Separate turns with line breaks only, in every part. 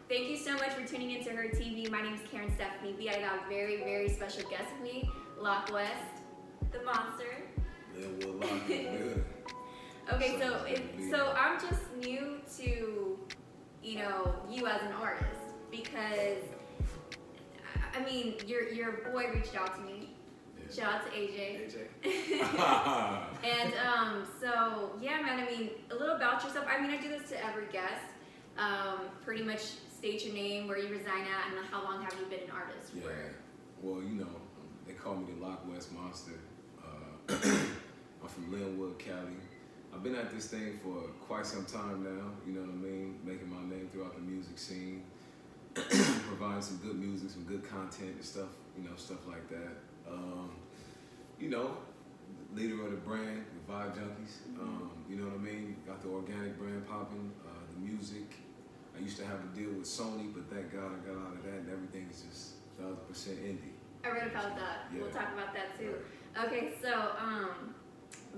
Thank you so much for tuning into HERTV. My name is Karen Stephanie B. I got a very, very special guest with me, Lockwest, the monster.
Yeah, well, Lock, good.
Okay, so I'm just new to, you as an artist because, I mean, your boy reached out to me.
Yeah.
Shout out to AJ.
AJ.
And so yeah, man. I mean, a little about yourself. I mean, I do this to every guest. Pretty much state your name, where you reside at, and how long have you been an artist for?
Yeah. Well, they call me the Lockwest Monster. I'm from Linwood, Cali. I've been at this thing for quite some time now. You know what I mean? Making my name throughout the music scene, providing some good music, some good content and stuff. Stuff like that. Leader of the brand, the Vibe Junkies. You know what I mean? Got the organic brand popping, the music. I used to have to deal with Sony, but thank God I got out of that, and everything is just 1,000% indie.
I read about that.
Yeah.
We'll talk about that too. Okay, so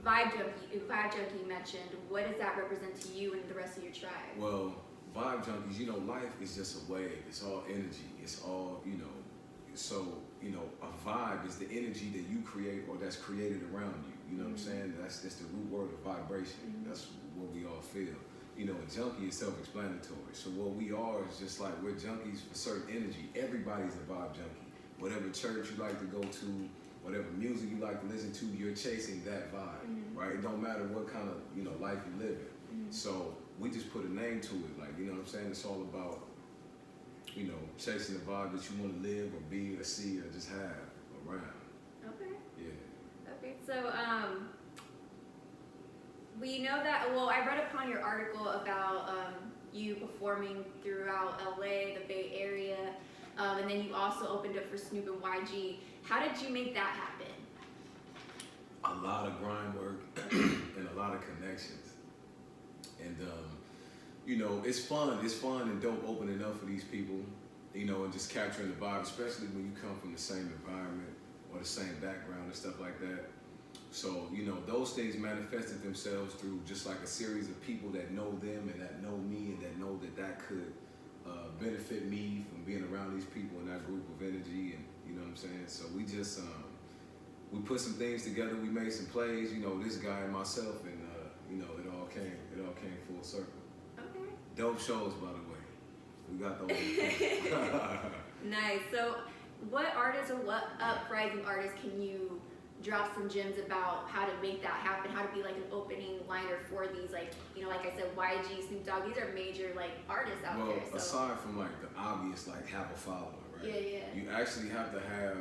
Vibe Junkie you mentioned. What does that represent to you and the rest of your tribe?
Well, Vibe Junkies, life is just a wave. It's all energy. It's all, So, a vibe is the energy that you create or that's created around you. You know what I'm saying? That's the root word of vibration. That's what we all feel. A junkie is self-explanatory. So what we are is just like we're junkies for certain energy. Everybody's a vibe junkie. Whatever church you like to go to, whatever music you like to listen to, you're chasing that vibe, right? It don't matter what kind of, life you live in. So we just put a name to it. Like, what I'm saying? It's all about, chasing the vibe that you want to live or be or see or just have around.
Okay.
Yeah.
Okay, so we know that, I read upon your article about you performing throughout LA, the Bay Area, and then you also opened up for Snoop and YG. How did you make that happen?
A lot of grind work and a lot of connections. And, it's fun. It's fun and dope opening up for these people, and just capturing the vibe, especially when you come from the same environment or the same background and stuff like that. So, those things manifested themselves through just like a series of people that know them and that know me and that know that could benefit me from being around these people in that group of energy. And you know what I'm saying? So we just, we put some things together. We made some plays, this guy and myself, and it all came full circle.
Okay.
Dope shows, by the way. We got those.
Nice. So what artists or what uprising artists can you drop some gems about how to make that happen, how to be like an opening liner for these, like I said, YG, Snoop Dogg, these are major artists out there. So.
Aside from the obvious, have a following, right?
Yeah.
You actually have to have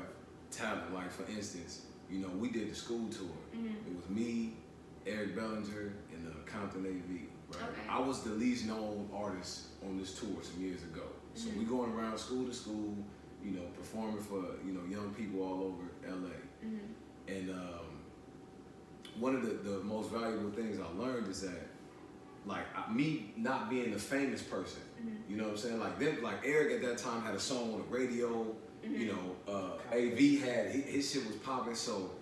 talent. Like for instance, we did the school tour. It was me, Eric Bellinger, and Compton AV, right?
Okay.
I was the least known artist on this tour some years ago. So we going around school to school, performing for, young people all over LA. And one of the most valuable things I learned is that, me not being a famous person, you know what I'm saying? Like Eric at that time had a song on the radio, AV had, his shit was popping. So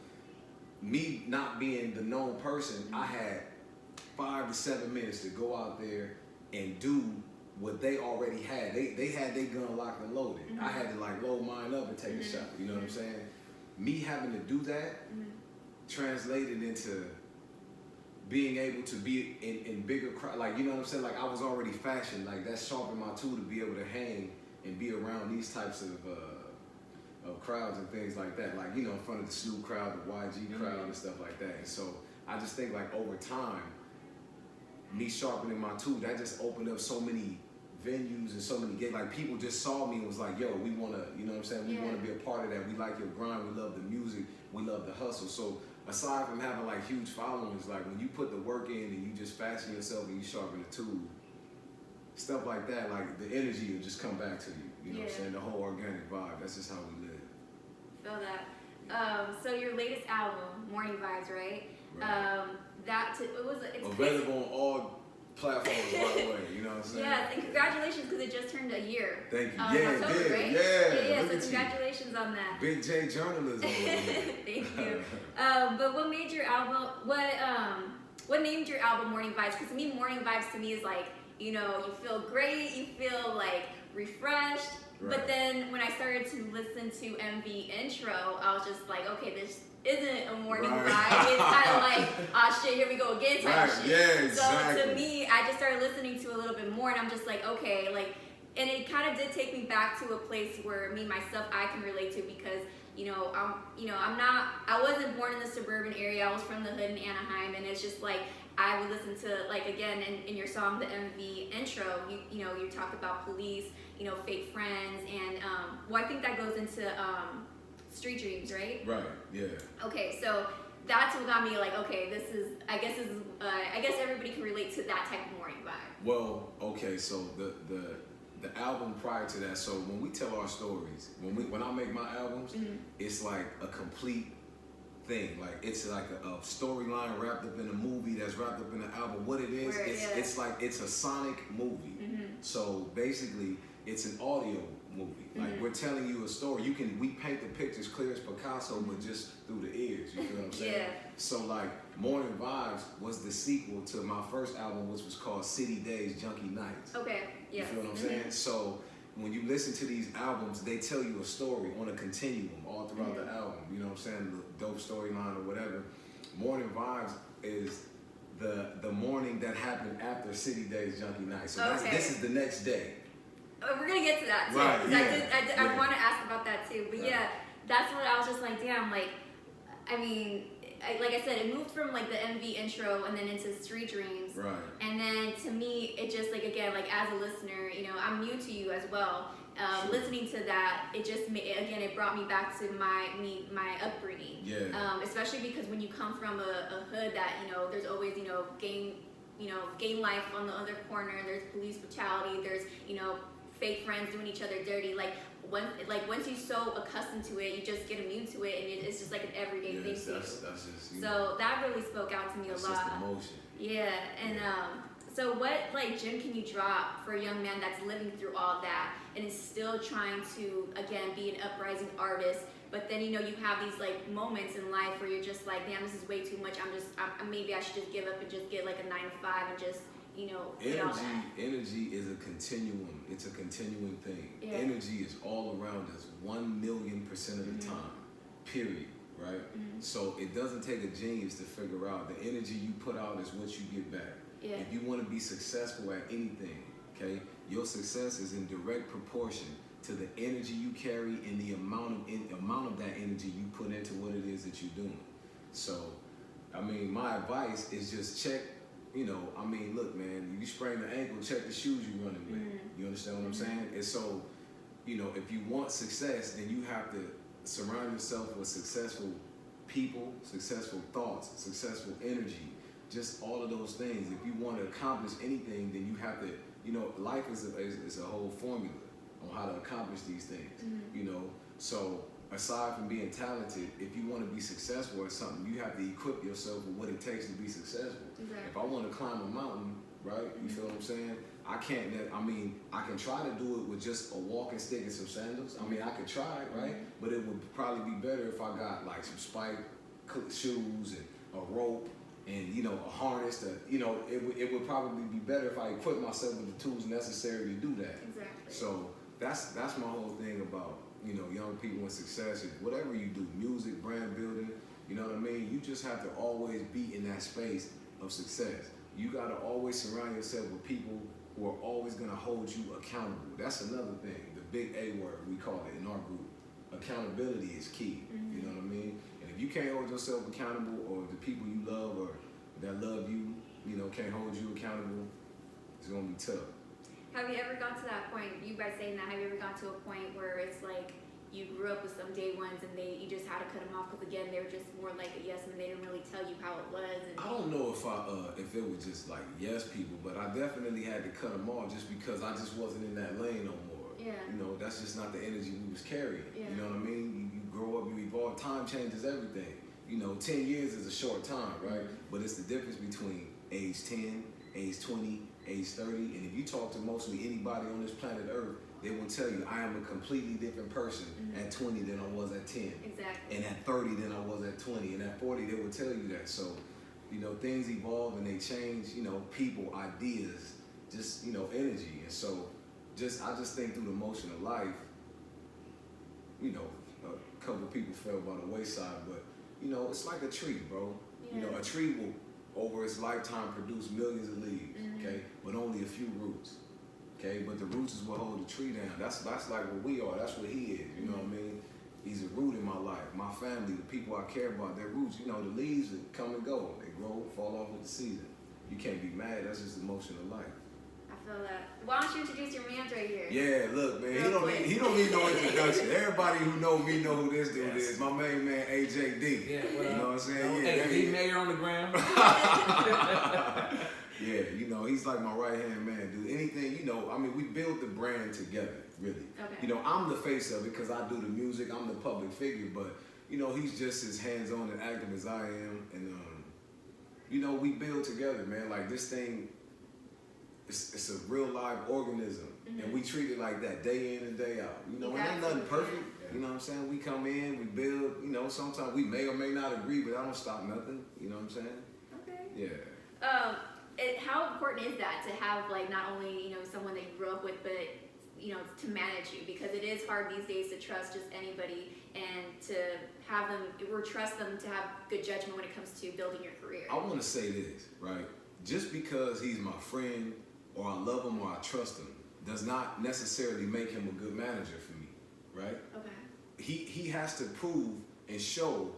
me not being the known person, I had 5 to 7 minutes to go out there and do what they already had. They had their gun locked and loaded. I had to load mine up and take a shot, you know what I'm saying? Me having to do that translated into being able to be in bigger crowd, you know what I'm saying? I was already fashioned, that sharpened my tool to be able to hang and be around these types of crowds and things like that. In front of the Snoop crowd, the YG crowd and stuff like that. And so I just think over time, me sharpening my tool, that just opened up so many venues and so many gigs. People just saw me and was like, yo, we want to, you know what I'm saying? We want to be a part of that. We like your grind. We love the music. We love the hustle. So aside from having huge followings, when you put the work in and you just fashion yourself and you sharpen the tool, stuff like that, the energy will just come back to you. You know what I'm saying? The whole organic vibe. That's just how we live.
Feel that. So your latest album, Morning Vibes, right?
Right.
It's
available on all platforms, by the way. You know what I'm saying?
Yeah, and congratulations because it just turned a year.
Thank you.
October, right?
Yeah.
So congratulations on that.
Big J journalism.
Thank you. But what made your album? What named your album Morning Vibes? Because to me, Morning Vibes to me is you feel great, you feel refreshed.
Right.
But then when I started to listen to MV intro, I was just like, okay, this isn't a morning
Right.
vibe. It's kind of like, ah, shit, here we go again type
Right.
shit.
Yeah, exactly.
So to me, I just started listening to a little bit more, and I'm just like, okay, like, and it kind of did take me back to a place where me myself I can relate to, because I wasn't born in the suburban area. I was from the hood in Anaheim, and it's just like I would listen to, like, again in your song, the MV intro, you talked about police, fake friends, and I think that goes into Street Dreams, right?
Right. Yeah.
Okay, so that's what got me like, okay, I guess everybody can relate to that type of morning vibe.
Well, okay, so the album prior to that, so when we tell our stories, when I make my albums, it's like a complete thing. Like, it's like a storyline wrapped up in a movie that's wrapped up in an album. What it is, it's like, it's a sonic movie. So basically, it's an audio movie. Like, we're telling you a story. We paint the pictures clear as Picasso, but just through the ears. You feel what I'm saying?
Yeah.
So like, Morning Vibes was the sequel to my first album, which was called City Days, Junkie Nights.
Okay. Yeah.
You feel what I'm saying? So when you listen to these albums, they tell you a story on a continuum all throughout the album. You know what I'm saying? The dope storyline or whatever. Morning Vibes is the morning that happened after City Days, Junkie Nights. So this is the next day.
We're gonna get to that too.
Right,
I want to ask about that too. But yeah, that's what I was just like, damn, like, I mean, like I said, it moved from like the MV intro and then into Street Dreams.
Right.
And then to me, it just, like, again, like, as a listener, I'm new to you as well. Listening to that, it just it brought me back to my upbringing.
Yeah.
Especially because when you come from a hood that there's always gang life on the other corner. There's police brutality. There's fake friends doing each other dirty. Once you're so accustomed to it, you just get immune to it, and it's just like an everyday thing to you.
That's just,
so that really spoke out to me a lot.
Just emotion.
Yeah, and so what gem can you drop for a young man that's living through all that and is still trying to, again, be an uprising artist, but then you have these like moments in life where you're just like, damn, this is way too much. Maybe I should just give up and just get like a 9 to 5 and just
Energy is a continuum. It's a continuing thing.
Yeah.
Energy is all around us 1,000,000% of the time, period, right? So it doesn't take a genius to figure out the energy you put out is what you get back.
Yeah.
If you want to be successful at anything, okay, your success is in direct proportion to the energy you carry and the amount of that energy you put into what it is that you're doing. So, I mean, my advice is just check. Look, man, you sprain the ankle, check the shoes you're running with. You understand what I'm saying? And so, if you want success, then you have to surround yourself with successful people, successful thoughts, successful energy, just all of those things. If you want to accomplish anything, then you have to, life is a whole formula on how to accomplish these things, So aside from being talented, if you want to be successful at something, you have to equip yourself with what it takes to be successful.
Exactly.
If I want to climb a mountain, right, you feel what I'm saying? I can try to do it with just a walking stick and some sandals. I could try it, right? But it would probably be better if I got like some spike shoes and a rope and, a harness that, it would probably be better if I equipped myself with the tools necessary to do that.
Exactly.
So that's my whole thing about, young people and success. Whatever you do, music, brand building, you know what I mean? You just have to always be in that space of success. You got to always surround yourself with people who are always going to hold you accountable. That's another thing, the big A word, we call it in our group. Accountability is key, you know what I mean? And if you can't hold yourself accountable, or the people you love or that love you, can't hold you accountable, it's going to be tough.
Have you ever gone to that point, you guys saying that, have you ever gone to a point where it's like you grew up with some day ones and you just had to cut them off because, again, they were just more like a yes and they didn't really tell you how it was? And
I don't know if it was just like yes people, but I definitely had to cut them off just because I just wasn't in that lane no more.
Yeah.
That's just not the energy we was carrying.
Yeah.
You know what I mean? You grow up, you evolve, time changes everything. 10 years is a short time, right? But it's the difference between age 10, age 20, age 30, and if you talk to mostly anybody on this planet Earth, they will tell you I am a completely different person at 20 than I was at 10.
Exactly.
And at 30 than I was at 20. And at 40, they will tell you that. So, things evolve and they change, people, ideas, just, energy. And so, I just think through the motion of life, you know, a couple of people fell by the wayside, but you know, it's like a tree, bro.
Yeah.
You know, a tree will, over its lifetime, produce millions of leaves, okay, but only a few roots, okay. But the roots is what hold the tree down. That's like what we are. That's what he is. You know what I mean? He's a root in my life, my family, the people I care about. Their roots. You know, the leaves that come and go. They grow, fall off with the season. You can't be mad. That's just the motion of life.
I feel that. Why don't you introduce your man right here?
Yeah, look, man, he don't need no introduction. Everybody who know me know who this dude is. My main man, AJD.
Yeah,
you know what I'm saying?
No,
yeah,
D Mayor on the ground.
Yeah, you know, he's like my right hand man, dude. Anything, you know, I mean, we build the brand together, really.
Okay.
You know, I'm the face of it because I do the music. I'm the public figure, but you know, he's just as hands-on and active as I am, and you know, we build together, man. Like this thing. It's a real live organism, and we treat it like that day in and day out. You know, and ain't nothing perfect. You know what I'm saying? We come in, we build. You know, sometimes we may or may not agree, but I don't stop nothing. You know what I'm saying?
Okay.
Yeah.
How important is that to have like not only, you know, someone that you grew up with, but you know, to manage you, because it is hard these days to trust just anybody and to have them or trust them to have good judgment when it comes to building your career.
I want to say this, right? Just because he's my friend, or I love him, or I trust him, does not necessarily make him a good manager for me, right?
Okay.
He has to prove and show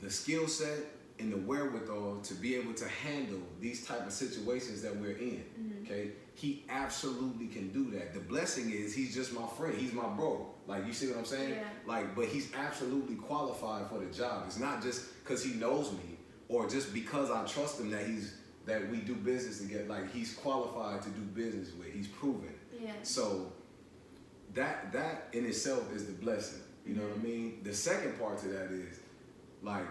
the skill set and the wherewithal to be able to handle these type of situations that we're in, okay? He absolutely can do that. The blessing is he's just my friend. He's my bro. Like, you see what I'm saying?
Yeah.
Like, but he's absolutely qualified for the job. It's not just because he knows me or just because I trust him that we do business together. Like, he's qualified to do business with. He's proven.
Yeah.
So that in itself is the blessing. You know what I mean? The second part to that is, like,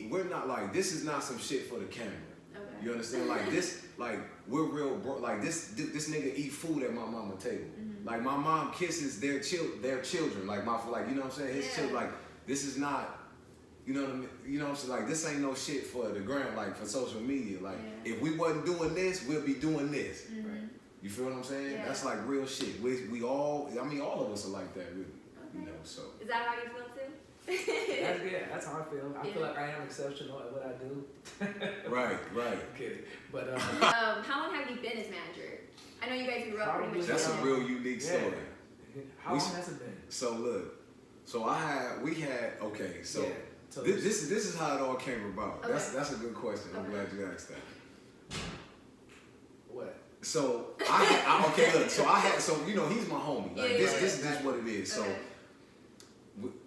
we're not like, this is not some shit for the camera.
Okay.
You understand? Like this, like we're real bro. Like this nigga eat food at my mama's table. Like my mom kisses their children. Like you know what I'm saying? His children. Like this is not, you know what I mean? You know what I'm saying? Like this ain't no shit for the gram. Like for social media. Like if we wasn't doing this, we'll be doing this. Right? You feel what I'm saying?
Yeah.
That's like real shit. We all. I mean, all of us are like that, really.
Okay.
You know. So.
Is that how you feel too?
That's how I feel. I feel like I am exceptional at what I do.
Right.
I'm kidding. But
how long have you been his manager? I know you guys grew up pretty much.
That's a real unique story.
How long has it been?
So look, we had okay. So
So
this is how it all came about.
Okay.
That's a good question. I'm glad you asked that.
What?
So so you know he's my homie. Like this is just what it is. So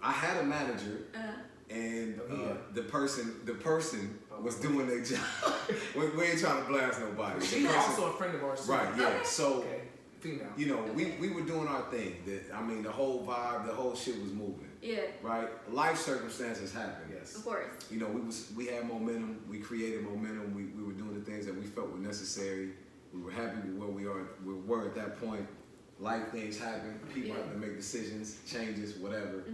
I had a manager, and the person was doing their job. we ain't trying to blast nobody.
She's also a friend of ours.
Right? Yeah.
Okay.
So
female.
you know we were doing our thing. I mean the whole vibe, the whole shit was moving.
Yeah.
Right? Life circumstances happened.
Yes.
Of course.
You know, we had momentum. We created momentum. We were doing the things that we felt were necessary. We were happy with where we were at that point. Life things happen. People have to make decisions, changes, whatever.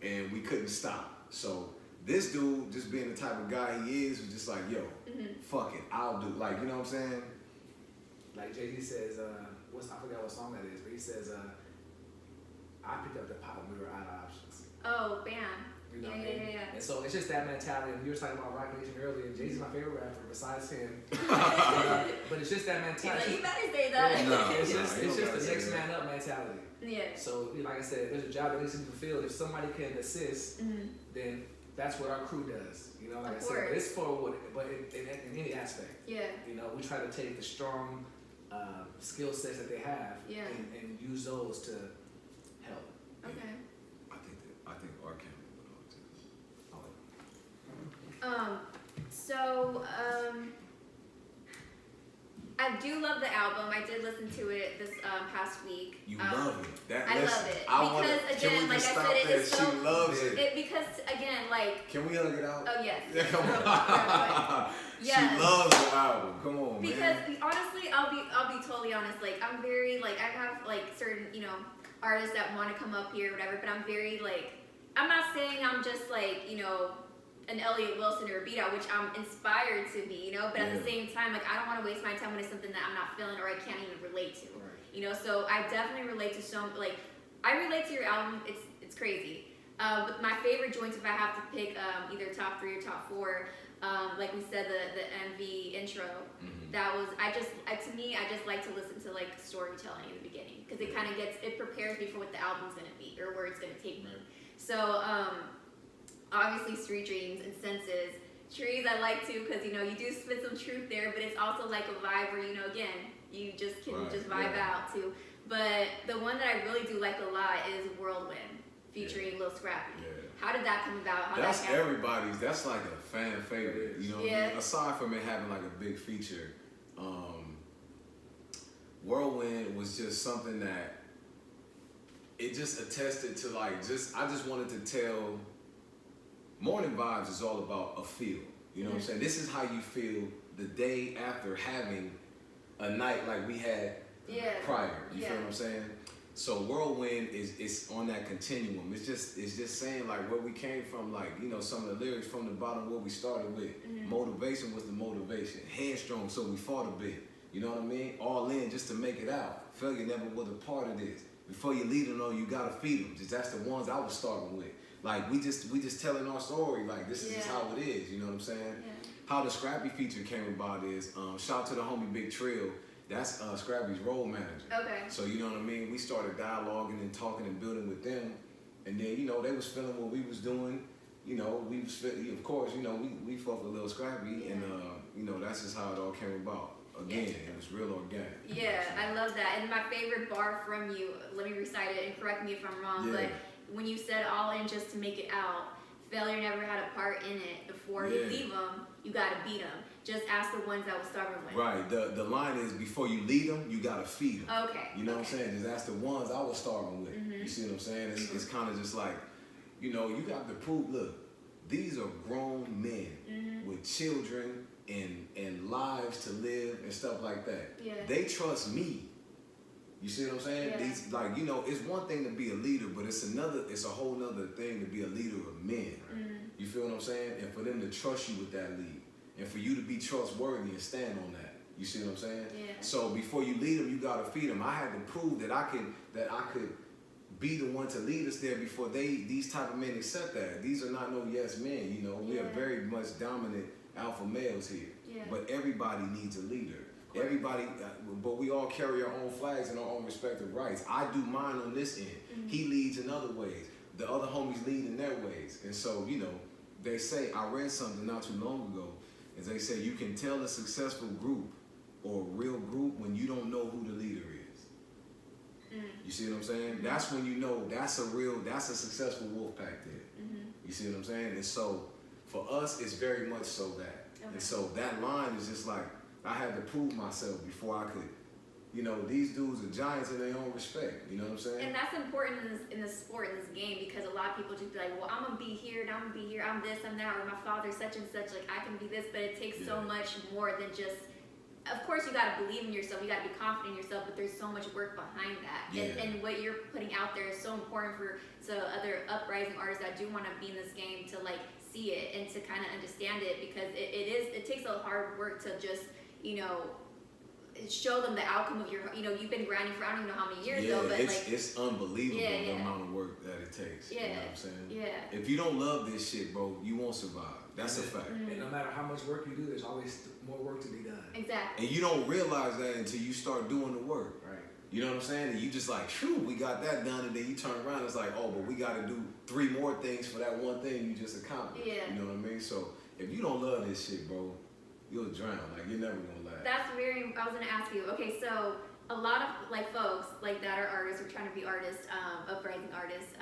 And we couldn't stop. So this dude, just being the type of guy he is, was just like, yo, fuck it, I'll do. Like, you know what I'm saying?
Like Jay-Z says, I forgot what song that is, but he says, I picked up the pot when we were out of options.
Oh, bam.
You know
Yeah.
And so it's just that mentality. And you were talking about Rock Nation earlier. Jay-Z's my favorite rapper besides him. But it's just that mentality.
You better say that.
No.
It's just the next man up mentality.
Yeah.
So, like I said, there's a job that needs to be fulfilled. If somebody can assist, then that's what our crew does. You know, like I said, but it's for in any aspect.
Yeah.
You know, we try to take the strong skill sets that they have and use those to help.
Okay.
I think our camera went on too.
I do love the album. I did listen to it this past week.
You love it.
I love it because again, like I said, it is so.
She loves it.
Because again, like.
Can we hug it out?
Oh yes.
Yeah, come on.
Yes.
She loves the album. Come on,
because,
man.
Because honestly, I'll be totally honest. Like I'm very like I have like certain artists that want to come up here or whatever, but I'm very like I'm not saying I'm just like an Elliott Wilson or a Beat Out, which I'm inspired to be, but at the same time, like I don't want to waste my time when it's something that I'm not feeling or I can't even relate to.
Right.
So I definitely relate to I relate to your album. It's crazy. But my favorite joints, if I have to pick either top 3 or top 4, like we said, the MV intro. That was to me, I just like to listen to like storytelling in the beginning because it prepares me for what the album's gonna be or where it's gonna take me. So obviously Street Dreams and Senses. Trees I like too because you do spit some truth there, but it's also like a vibe where again you just can just vibe out too. But the one that I really do like a lot is Whirlwind featuring Lil Scrappy. Yeah. How did that come about?
That's everybody's. That's like a fan favorite. You know what I mean? Aside from it having like a big feature, Whirlwind was just something that it just attested to I just wanted to tell. Morning Vibes is all about a feel. You know what I'm saying? This is how you feel the day after having a night like we had prior. You feel what I'm saying? So Whirlwind is on that continuum. It's just saying like where we came from, like, some of the lyrics from the bottom where we started with. Motivation was the motivation. Headstrong, so we fought a bit. You know what I mean? All in just to make it out. Failure never was a part of this. Before you lead them on, you gotta feed them. That's the ones I was starting with. Like we just telling our story. Like this is just how it is. You know what I'm saying? Yeah. How the Scrappy feature came about is shout out to the homie Big Trill. That's Scrappy's role manager. Okay. So you know what I mean? We started dialoguing and talking and building with them, and then they was feeling what we was doing. We was of course we fuck with Lil Scrappy, and that's just how it all came about. Again, it was real organic.
Yeah, I love that. And my favorite bar from you, let me recite it and correct me if I'm wrong, but when you said all in just to make it out, failure never had a part in it. Before you leave them, you gotta beat them. Just ask the ones that was stubborn with.
Right. The line is before you lead them, you gotta feed them.
Okay.
You know what I'm saying? Just ask the ones I was starving with. You see what I'm saying? It's kind of just like, you got to prove. Look, these are grown men with children and lives to live and stuff like that. Yeah. They trust me. You see what I'm saying? Yeah. These it's one thing to be a leader, but it's a whole nother thing to be a leader of men. Right? You feel what I'm saying? And for them to trust you with that lead, and for you to be trustworthy and stand on that. You see what I'm saying? Yeah. So before you lead them, you gotta feed them. I had to prove that I could be the one to lead us there before these type of men accept that. These are not no yes men. We are very much dominant alpha males here. Yeah. But everybody needs a leader. Everybody, but we all carry our own flags and our own respective rights. I do mine on this end. He leads in other ways. The other homies lead in their ways. And so, they say, I read something not too long ago, is they say you can tell a successful group or a real group when you don't know who the leader is. You see what I'm saying? That's when you know that's a successful wolf pack there. You see what I'm saying? And so, for us, it's very much so that. Okay. And so that line is just like, I had to prove myself before I could, these dudes are giants in their own respect. You know what I'm saying?
And that's important in this sport, in this game, because a lot of people just be like, well, I'm going to be here, and I'm going to be here, I'm this, I'm that, or my father's such and such, like, I can be this, but it takes so much more than just, of course, you got to believe in yourself, you got to be confident in yourself, but there's so much work behind that. Yeah. And what you're putting out there is so important to other uprising artists that do want to be in this game to, like, see it and to kind of understand it, because it takes a hard work to just, show them the outcome of your, you've been grinding for I don't even know how many years though, but
it's unbelievable the amount of work that it takes. You know what I'm saying? Yeah. If you don't love this shit, bro, you won't survive. That's a fact.
And no matter how much work you do, there's always more work to be done.
Exactly.
And you don't realize that until you start doing the work. Right. You know what I'm saying? And you just like, phew, we got that done, and then you turn around, it's like, oh, but we got to do 3 more things for that one thing you just accomplished. Yeah. You know what I mean? So if you don't love this shit, bro, you'll drown. Like, you're never gonna last.
I was gonna ask you. Okay, so a lot of folks that are artists or trying to be artists, uprising artists,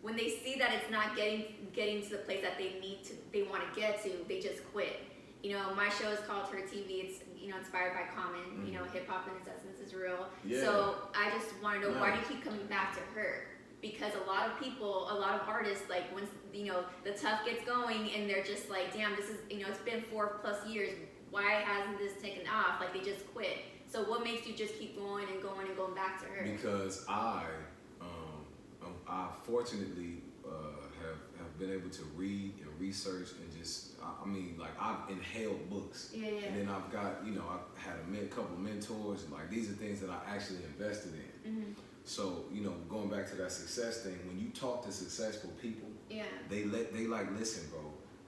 when they see that it's not getting to the place that they want to get to, they just quit. My show is called HERTV. It's inspired by Common. Hip hop in its essence is real. Yeah. So I just want to know, why do you keep coming back to her? Because a lot of artists, like, once the tough gets going and they're just like, damn, this is it's been 4+ years, why hasn't this taken off? Like, they just quit. So what makes you just keep going and going and going back to her?
Because I fortunately have been able to read and research and just, I mean, like I've inhaled books.
Yeah.
And then I've got, you know, I've had a couple mentors, and like these are things that I actually invested in.
Mm-hmm.
So, you know, going back to that success thing, when you talk to successful people, they like, listen, bro,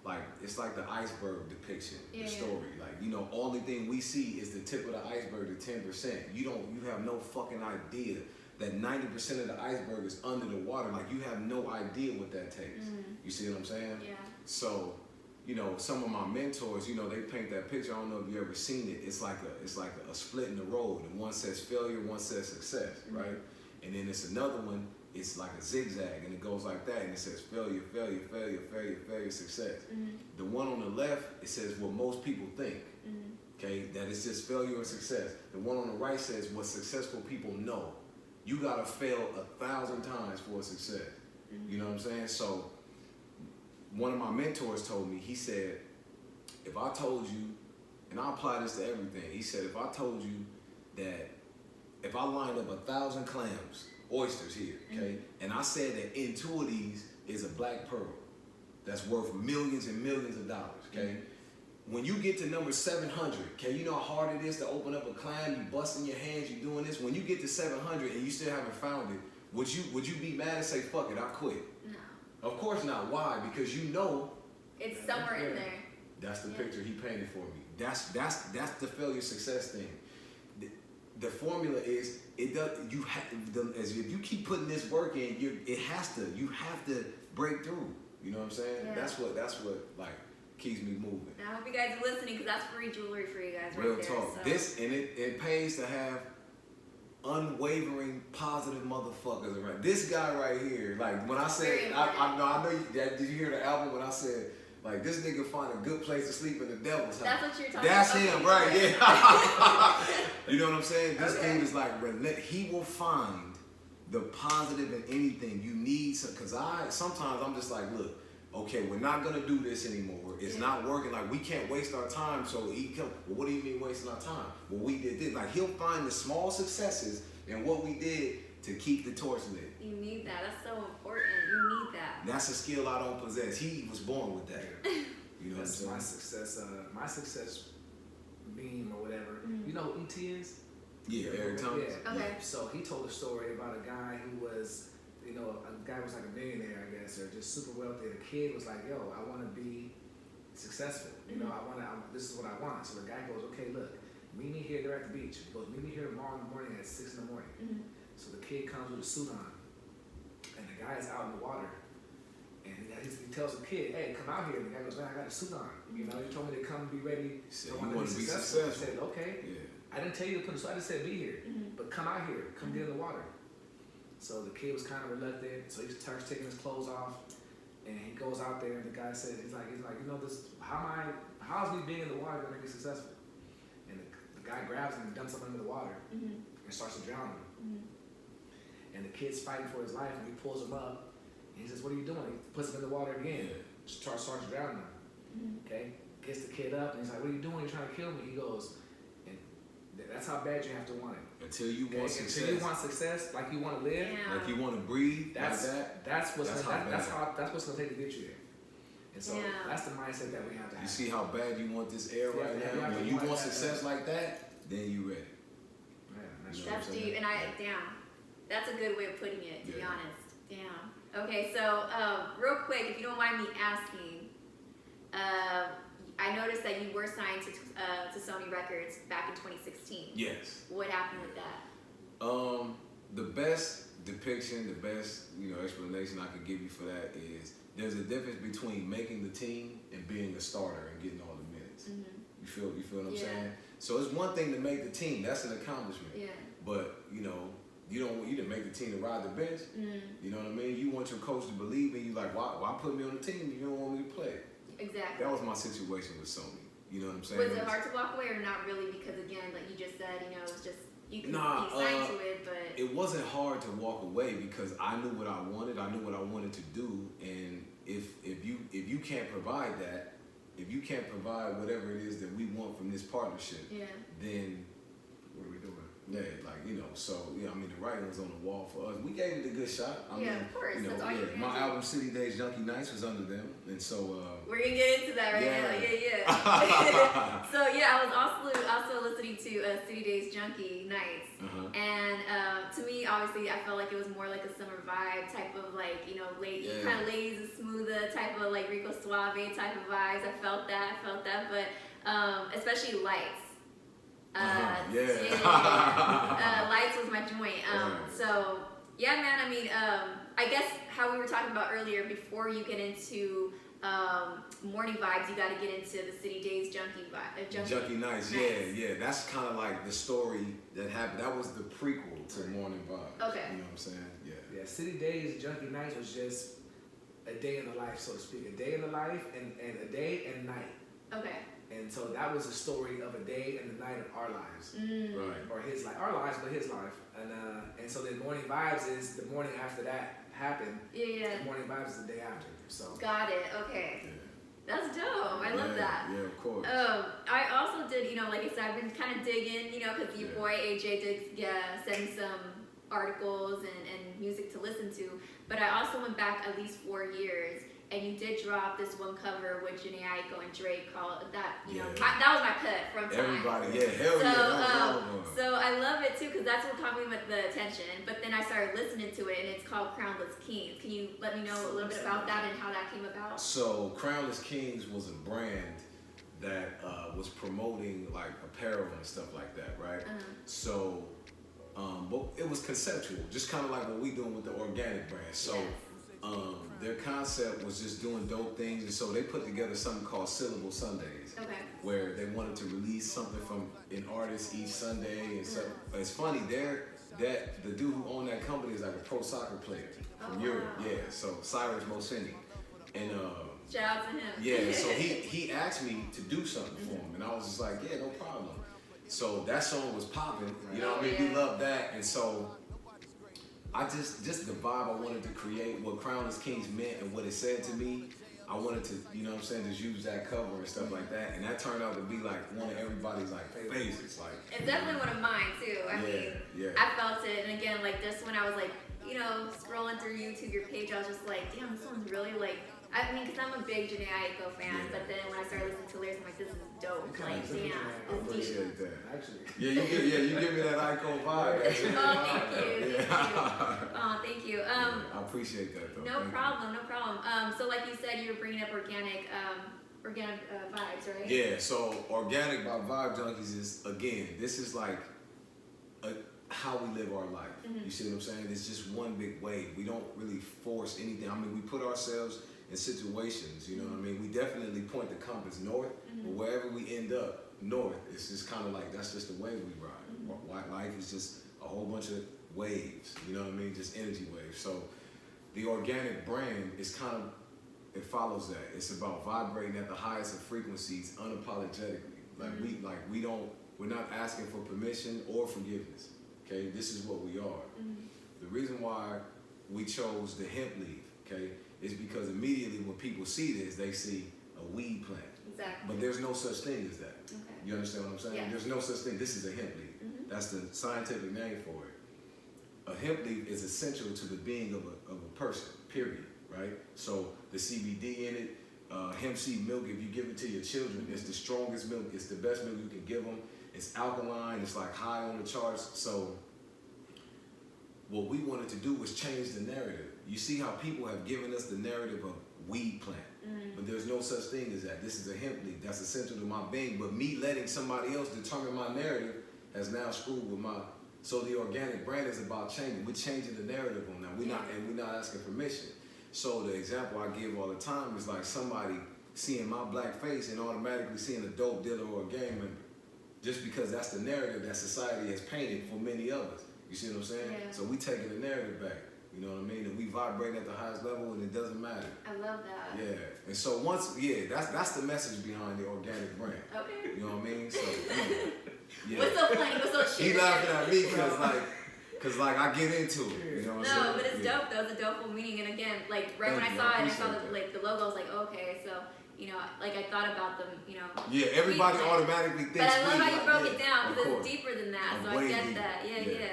like it's like the iceberg depiction, the story. Like, you know, only thing we see is the tip of the iceberg, the 10%. You have no fucking idea that 90% of the iceberg is under the water. Like, you have no idea what that takes. You see what I'm saying?
Yeah.
So, you know, some of my mentors, you know, they paint that picture. I don't know if you ever seen it. It's like a split in the road, and one says failure, one says success, right? And then it's another one. It's like a zigzag, and it goes like that, and it says failure, failure, failure, failure, failure, success. The one on the left, it says what most people think. Okay, that it's just failure and success. The one on the right says what successful people know. You gotta fail 1,000 times for a success. You know what I'm saying? So one of my mentors told me, he said, if I told you, and I apply this to everything, he said, if I told you that if I lined up 1,000 clams, oysters here, okay, and I said that in 2 of these is a black pearl that's worth millions and millions of dollars, okay? When you get to number 700, okay, you know how hard it is to open up a clam, you busting your hands, you doing this. When you get to 700 and you still haven't found it, would you be mad and say, fuck it, I quit? No. Of course not. Why? Because you know
it's somewhere in there.
That's the picture he painted for me. That's the failure success thing. The formula is if you keep putting this work in, you have to break through. You know what I'm saying?
Yeah.
That's what like keeps me moving.
I hope you guys are listening, because that's free jewelry for you guys.
Real
right
talk.
There, so.
It pays to have unwavering positive motherfuckers around. This guy right here, like when I said, I know you, did you hear the album when I said, like, this nigga find a good place to sleep in the devil's house?
That's what you're talking
That's
about.
him, right? Yeah. You know what I'm saying? This dude is like, he will find the positive in anything. You need some, because sometimes I'm just like, look, okay, we're not gonna do this anymore. It's not working. Like, we can't waste our time. So he come, well, what do you mean wasting our time? Well, we did this. Like, he'll find the small successes in what we did to keep the torch lit.
You need that. That's so important. You need that.
That's a skill I don't possess. He was born with that. You know
That's
what I'm saying?
my success meme or whatever. You know who E.T. is?
Yeah, Eric Thomas.
Okay.
Yeah. So he told a story about a guy who was, you know, a guy was like a millionaire, I guess, or just super wealthy. The kid was like, yo, I want to be successful. You know, this is what I want. So the guy goes, okay, look, meet me here. They're at the beach. He goes, meet me here tomorrow morning at 6 in the morning. So the kid comes with a suit on, and the guy is out in the water. And he tells the kid, hey, come out here. And the guy goes, man, I got a suit on. You know, he told me to come be ready.
So you want to be successful.
I said, okay. Yeah. I didn't tell you to put a suit. I just said be here. But come out here. Come get in the water. So the kid was kind of reluctant. So he starts taking his clothes off. And he goes out there, and the guy said, he's like, you know, how's me being in the water going to be successful? And the guy grabs him and dumps him under the water and starts to drown him. And the kid's fighting for his life, and he pulls him up. And he says, what are you doing? He puts him in the water again. Starts drowning him. Okay? Gets the kid up, and he's like, what are you doing? You're trying to kill me. He goes, and that's how bad you have to want it.
Until you want success.
Until you want success, like you want to live.
Yeah.
Like you want to breathe. That's what's gonna take to get you there. And so that's the mindset that we have to have. You see how bad you want this air right now? When you want success like that, then you ready.
Yeah,
that's deep, and that's a good way of putting it, to be honest. Damn. Okay, so real quick, if you don't mind me asking, I noticed that you were signed to Sony Records back in 2016.
Yes.
What happened with that?
The best depiction, the best explanation I could give you for that is there's a difference between making the team and being a starter and getting all the minutes. You feel what I'm saying? So it's one thing to make the team, that's an accomplishment. Yeah. But you don't want you to make the team to ride the bench. You know what I mean? You want your coach to believe in you. Like, why put me on the team if you don't want me to play?
Exactly.
That was my situation with Sony. You know what I'm saying?
Was it hard to walk away or not really? Because again, like you just said, it was just you could be signed to it, but
it wasn't hard to walk away because I knew what I wanted. I knew what I wanted to do, and if you can't provide that, if you can't provide whatever it is that we want from this partnership, then what are we doing? Yeah, like, you know, so, yeah, I mean, the writing was on the wall for us. We gave it a good shot. I mean,
of course.
you know,
That's all you can
my
do.
album City Days Junkie Nights was under them. And so,
we're gonna get into that right
yeah.
now. Yeah. So yeah, I was also listening to City Days Junkie Nights, and to me, obviously, I felt like it was more like a summer vibe type of like, you know, kind of lazy, smoother type of like Rico Suave type of vibes. I felt that, but especially Lights. Lights was my joint. So yeah, man. I mean, I guess how we were talking about earlier, before you get into morning vibes, you got to get into the City Days Junkie
Nights. Yeah. That's kind of like the story that happened. That was the prequel to Morning Vibes.
Okay.
You know what I'm saying?
Yeah. City Days Junkie Nights was just a day in the life, so to speak. A day in the life and a day and night.
Okay.
And so that was the story of a day and the night of our lives,
Right?
Or his life, our lives, but his life. And so the morning vibes is the morning after that happened.
Yeah.
The morning vibes is the day after. So.
Got it. Okay.
Yeah.
That's dope. I love that.
Yeah, of course.
I also did, you know, like I said, I've been kind of digging, you know, because your boy AJ did send me some articles and music to listen to. But I also went back at least 4 years. And you did drop this one cover with Jhené Aiko and Drake called that, you know, that was my cut from time.
Everybody, hell
so,
yeah, that was all of them.
So I love it too, because that's what caught me with the attention. But then I started listening to it, and it's called Crownless Kings. Can you let me know a little bit about that and how that came about?
So Crownless Kings was a brand that was promoting like apparel and stuff like that, right? So, but it was conceptual, just kind of like what we doing with the organic brand. So. Their concept was just doing dope things, and so they put together something called Syllable Sundays, where they wanted to release something from an artist each Sunday. And so it's funny, the dude who owned that company is like a pro soccer player from Europe. Yeah, so Cyrus Mosini, and
shout out to him.
Yeah, so he asked me to do something for him, and I was just like, yeah, no problem. So that song was popping, you know what I mean? We loved that, and so. I just the vibe I wanted to create, what Crownless Kings meant and what it said to me, I wanted to, you know what I'm saying, just use that cover and stuff like that. And that turned out to be like one of everybody's like favorites. Like,
it's definitely one of mine too. I mean, I felt it. And again, like just when I was like, you know, scrolling through YouTube, your page, I was just like, damn, this one's really like, I mean, because I'm a big Jhené Aiko fan, but then when I started listening to lyrics, I'm like, this is dope. Like, damn,
I
it's deep.
appreciate that.
Actually.
You give me that Aiko vibe.
Thank you.
I appreciate that though.
No problem. So like you said, you were bringing up organic vibes, right?
Yeah, so Organic by Vibe Junkies is, again, this is like how we live our life. You see what I'm saying? It's just one big wave. We don't really force anything. I mean, we put ourselves in situations, you know what I mean? We definitely point the compass north, but wherever we end up north, it's just kind of like, that's just the way we ride. Life is just a whole bunch of waves, you know what I mean? Just energy waves. So the organic brand is kind of, it follows that. It's about vibrating at the highest of frequencies unapologetically. We're not asking for permission or forgiveness. Okay, this is what we are. The reason why we chose the hemp leaf, okay, is because immediately when people see this, they see a weed plant.
Exactly.
But there's no such thing as that.
Okay.
You understand what I'm saying?
Yeah.
There's no such thing. This is a hemp leaf. That's the scientific name for it. A hemp leaf is essential to the being of a person, period, right? So the CBD in it, hemp seed milk, if you give it to your children, it's the strongest milk. It's the best milk you can give them. It's alkaline. It's like high on the charts. So what we wanted to do was change the narrative. You see how people have given us the narrative of weed plant, but there's no such thing as that. This is a hemp leaf. That's essential to my being. But me letting somebody else determine my narrative has now screwed with my. So the organic brand is about changing. We're changing the narrative on that. We're not asking permission. So the example I give all the time is like somebody seeing my black face and automatically seeing a dope dealer or a gang member, just because that's the narrative that society has painted for many of us. You see what I'm saying?
Yeah.
So we taking the narrative back. You know what I mean? And we vibrate at the highest level, and it doesn't matter.
I love that.
Yeah. And so that's the message behind the organic brand.
Okay.
You know what I mean? So yeah.
What's so funny? What's so shit?
He laughing at me because I get into it. You know what I'm saying?
No, but it's dope though. It's a dope meaning. And again, like right when I saw it, I saw the logo. I was like, okay, so you know, like I thought about them, you know.
Yeah, everybody
weed.
automatically thinks
But I love
weed,
how you
like,
broke
yeah,
it down
of
because
course.
it's deeper than that.
I'm
So I
way
get
deeper.
that. Yeah,
Yeah.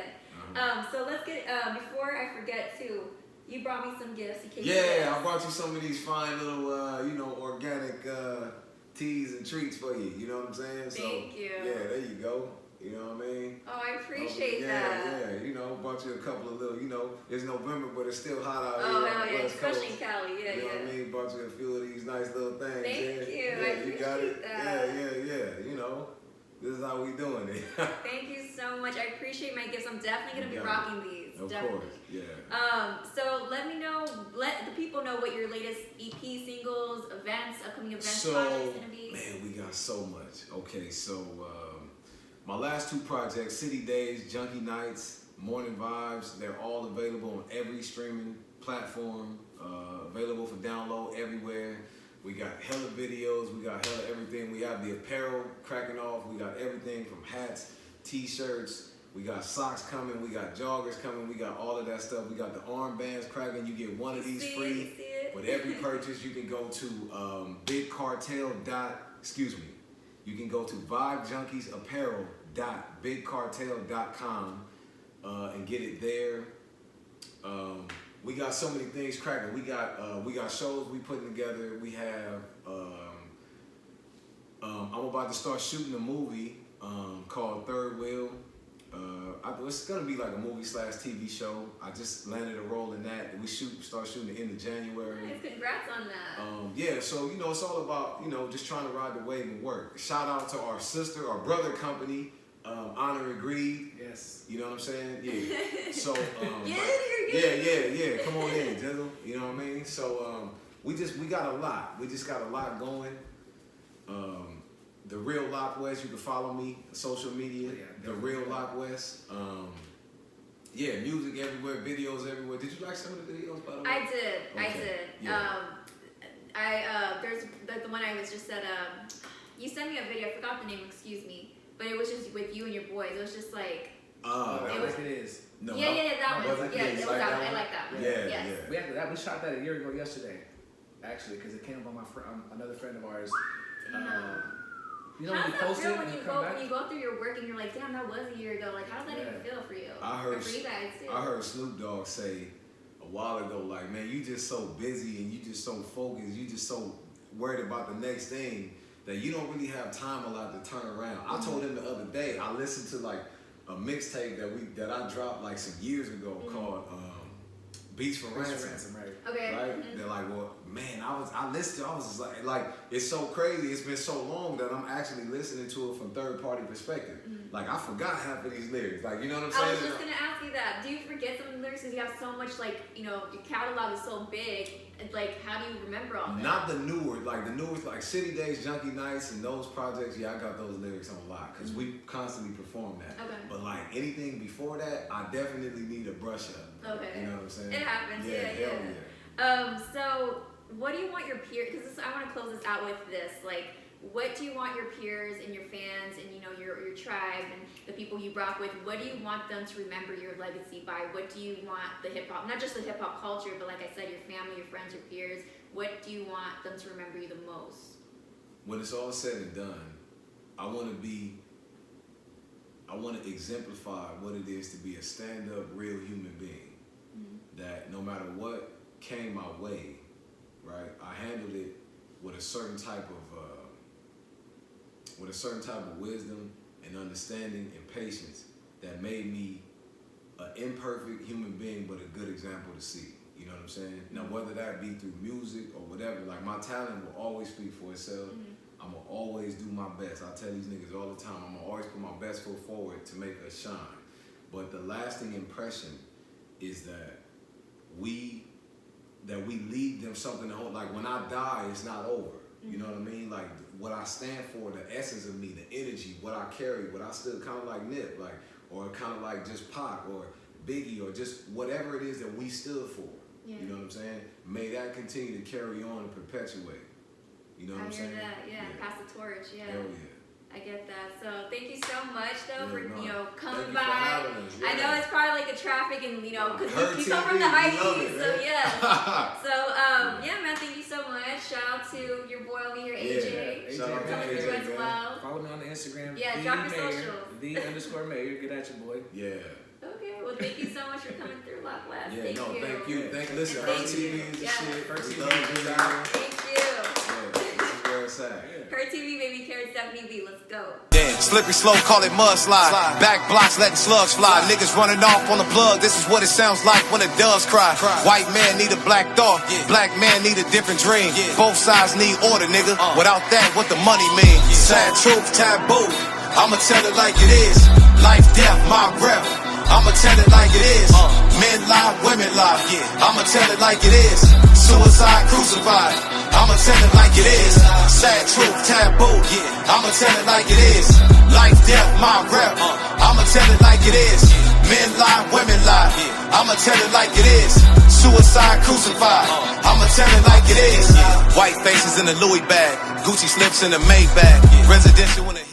yeah. So let's get before I forget too. You brought me some gifts. In case
Yeah, I brought you some of these fine little, you know, organic teas and treats for you. You know what I'm saying?
Thank you.
Yeah, there you go. You know what I mean?
Oh, I appreciate
yeah,
that.
Yeah, you know, brought you a couple of little, you know, it's November, but it's still hot out
Oh,
here.
hell
on the
yeah,
West
especially
Coast.
in Cali. Yeah,
You know
yeah.
what I mean? Brought you a few of these nice little things.
Thank you.
Yeah,
I
you got
appreciate
it.
that.
Yeah. You know, this is how we doing it.
Thank you so much. I appreciate my gifts. I'm definitely gonna be
You got
rocking these.
Of
definitely.
course, yeah.
So let the people know what your latest EP singles, events, upcoming events,
So,
projects gonna be.
man, we got so much. Okay, so my last two projects, City Days, Junkie Nights, Morning Vibes, they're all available on every streaming platform, available for download everywhere. We got hella videos, we got hella everything. We have the apparel cracking off, we got everything from hats, t-shirts, we got socks coming, we got joggers coming, we got all of that stuff. We got the armbands cracking, you get one of these free. With every purchase, you can go to you can go to vibejunkiesapparel.bigcartel.com and get it there. We got so many things cracking. We got shows we putting together. We have I'm about to start shooting a movie called Third Wheel. It's gonna be like a movie / TV show. I just landed a role in that. We start shooting the end of January.
Nice, congrats on that.
Yeah, so you know, it's all about, you know, just trying to ride the wave and work. Shout out to our brother company, Honor and Greed.
Yes.
You know what I'm saying? Yeah. So
Yeah.
Come on in, Jizzle. You know what I mean? So we got a lot. We just got a lot going. The Real Lockwest, you can follow me on social media.
Yeah,
The Real Lockwest. Yeah, music everywhere, videos everywhere. Did you like some of the videos, by the way?
I did.
Yeah.
There's the one I was just said. You sent me a video. I forgot the name. Excuse me. But it was just with you and your boys. It was just like.
It is.
No,
Yeah, that one.
wasn't
Yeah,
it?
it was
Like
that
that
one. I
one?
like that one.
Yeah,
Yes.
yeah.
We shot that a year ago yesterday, actually, because it came up on another friend of ours. You know,
How
when you
does that
post
feel
it
when
and
you
come
go
back?
when you go through your work and you're like, damn, that was a year ago. Like, how does that even feel for you?
I heard
Or for you guys too.
I heard Snoop Dogg say a while ago, like, man, you just so busy and you just so focused, you just so worried about the next thing that you don't really have time a lot to turn around. I told him the other day, I listened to like a mixtape that I dropped like some years ago called Beats for Ransom.
Right.
Okay.
Right?
Mhm.
They're like, well, man, I listened, I was just like, it's so crazy. It's been so long that I'm actually listening to it from third party perspective. Like, I forgot half of these lyrics. Like, you know what I'm saying?
I was just gonna ask you that. Do you forget some of the lyrics because you have so much, like, you know, your catalog is so big? And, like, how do you remember all that?
Not the newer, like City Days, Junkie Nights, and those projects. Yeah, I got those lyrics on lock because we constantly perform that.
Okay.
But like anything before that, I definitely need a brush up.
Okay.
You know what I'm saying?
It happens. Yeah.
hell
So, what do you want your peers? Because I want to close this out with this. Like, what do you want your peers and your fans and your tribe and the people you rock with? What do you want them to remember your legacy by? What do you want the hip hop, not just the hip hop culture, but like I said, your family, your friends, your peers? What do you want them to remember you the most?
When it's all said and done, I want to exemplify what it is to be a stand-up, real human being. That no matter what came my way, right, I handled it with a certain type of wisdom and understanding and patience that made me an imperfect human being, but a good example to see. You know what I'm saying? Now, whether that be through music or whatever, like my talent will always speak for itself. I'm gonna always do my best. I tell these niggas all the time, I'm gonna always put my best foot forward to make us shine. But the lasting impression is that we leave them something to hold. Like when I die, it's not over. You know what I mean? Like what I stand for, the essence of me, the energy, what I carry, what I still kind of like Nip, like, or kind of like just Pac or Biggie or just whatever it is that we stood for.
Yeah.
You know what I'm saying? May that continue to carry on and perpetuate. You know what I'm saying?
I hear that. Yeah. Pass the torch. Yeah.
Hell yeah.
I get that. So thank you so much, though, for coming
Thank you
by.
for having us,
I know it's probably like the traffic and because you come
HERTV,
from the high
we love
East,
it,
so
man.
yeah. So yeah, man, thank you so much. shout out to your boy over here, AJ.
Shout out to
Coming through
AJ,
as
man.
well.
Follow me on the Instagram.
Yeah, drop your
Mayor,
socials.
_Mayor. Get at your boy.
Yeah.
Okay, well, thank you so much for coming through, Lockwest.
Yeah,
Thank
no,
you.
thank you. Listen,
Thank
HERTV
you.
is the
Yeah.
shit.
HERTV
We love
is
being
out.
here.
Thank you.
Yeah, this is where it's at.
HERTV, baby, Carrot Stephanie B. Let's go.
Yeah, slippery slow, call it mudslide. Back blocks letting slugs fly. Niggas running off on the plug. This is what it sounds like when it does cry. White man need a black thought. Black man need a different dream. Both sides need order, nigga. Without that, what the money mean? Sad truth, taboo. I'ma tell it like it is. Life, death, my rep. I'ma tell it like it is. Men lie, women lie. I'ma tell it like it is. Suicide, crucified. I'ma tell it like it is. Sad truth, taboo. I'ma tell it like it is. Life, death, my rep. I'ma tell it like it is. Men lie, women lie. I'ma tell it like it is. Suicide, crucified. I'ma tell it like it is. White faces in the Louis bag. Gucci slips in the Maybach. Residential in the